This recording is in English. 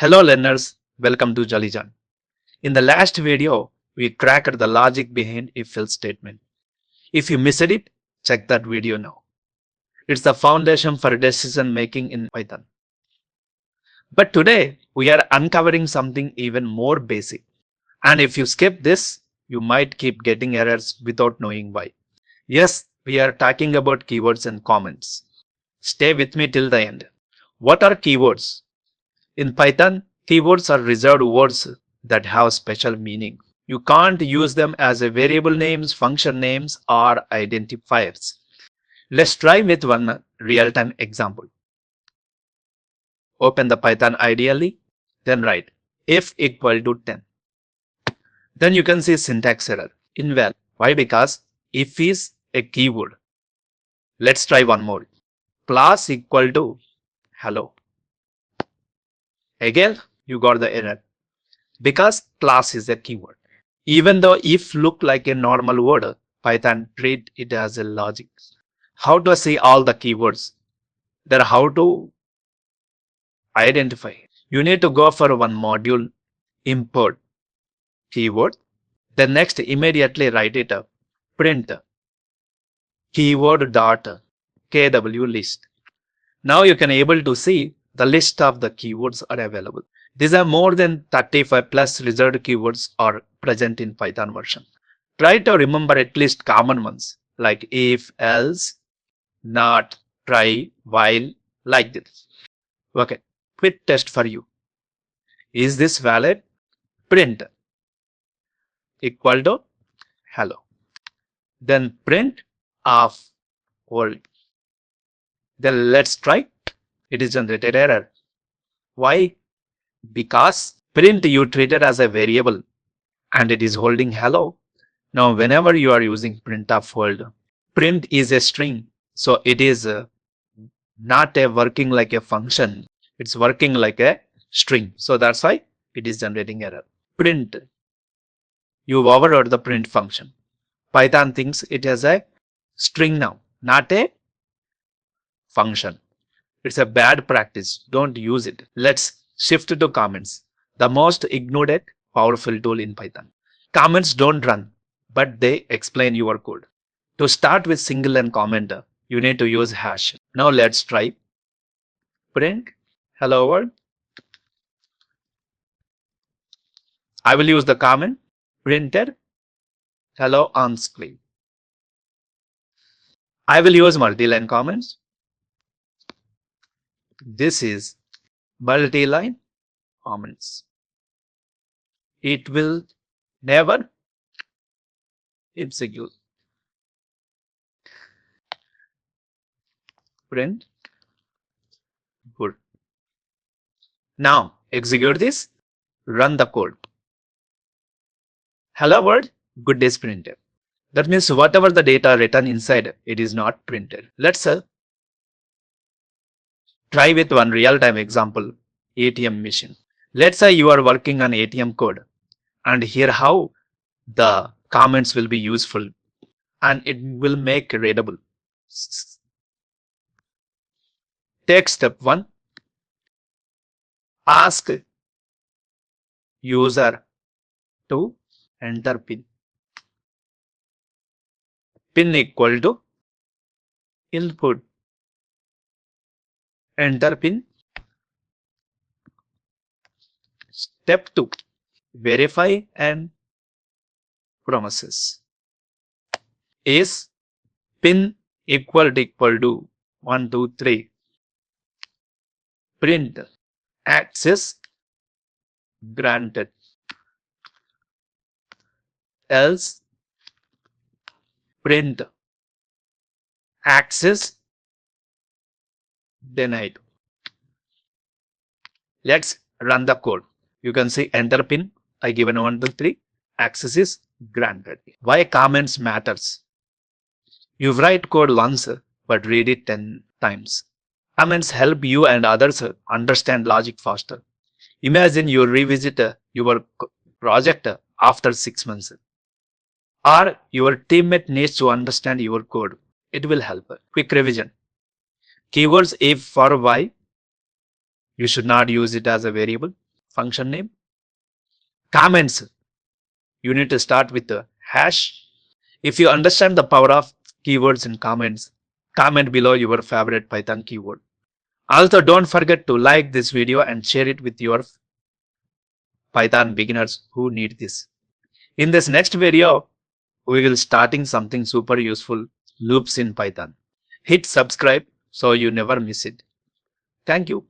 Hello learners, welcome to Jollyjan. In the last video, we cracked the logic behind if-else statement. If you missed it, check that video now. It's the foundation for decision making in Python. But today, we are uncovering something even more basic. And if you skip this, you might keep getting errors without knowing why. Yes, we are talking about keywords and comments. Stay with me till the end. What are keywords? In Python, keywords are reserved words that have special meaning. You can't use them as a variable names, function names, or identifiers. Let's try with one real-time example. Open the Python ideally, then write if equal to 10. Then you can see syntax error, invalid. Why? Because if is a keyword. Let's try one more. Class equal to hello. Again, you got the error because class is a keyword. Even though if look like a normal word, Python treat it as a logic. How to see all the keywords? Then how to identify? You need to go for one module, import keyword. Then next immediately write it up, print keyword dot kw list. Now you can able to see the list of the keywords are available. These are more than 35 plus reserved keywords are present in Python version. Try to remember at least common ones like if, else, not, try, while, like this. Okay, quick test for you. Is this valid? Print equal to hello. Then print of world. Then let's try. It is generated error. Why? Because print you treated as a variable and it is holding hello. Now whenever you are using printf world, print is a string. So it is not a working like a function. It's working like a string. So that's why it is generating error. Print. You overrode the print function. Python thinks it has a string now, not a function. It's a bad practice. Don't use it. Let's shift to comments. The most ignored powerful tool in Python. Comments don't run, but they explain your code. To start with single and comment, you need to use hash. Now let's try. Print hello world. I will use the comment printed hello on screen. I will use multi-line comments. This is multi-line comments. It will never execute. Print good. Now execute this. Run the code. Hello world, good is printed. That means whatever the data written inside, it is not printed. Let's try with one real-time example, ATM machine. Let's say you are working on ATM code and here how the comments will be useful and it will make readable. Take step 1. Ask user to enter PIN. PIN equal to input. Enter PIN. Step 2. Verify and promises. Is PIN equal to 1, 2, 3. Print access granted. Else print access denied. Let's run the code. You can see enter PIN. I given 1, 2, 3. Access is granted. Why comments matters? You write code once but read it 10 times. Comments help you and others understand logic faster. Imagine you revisit your project after 6 months. Or your teammate needs to understand your code. It will help. Quick revision. Keywords if, for, why. You should not use it as a variable. function name. Comments. You need to start with the hash. If you understand the power of keywords in comments, comment below your favorite Python keyword. Also, don't forget to like this video and share it with your Python beginners who need this. In this next video, we will starting something super useful, loops in Python. Hit subscribe so you never miss it. Thank you.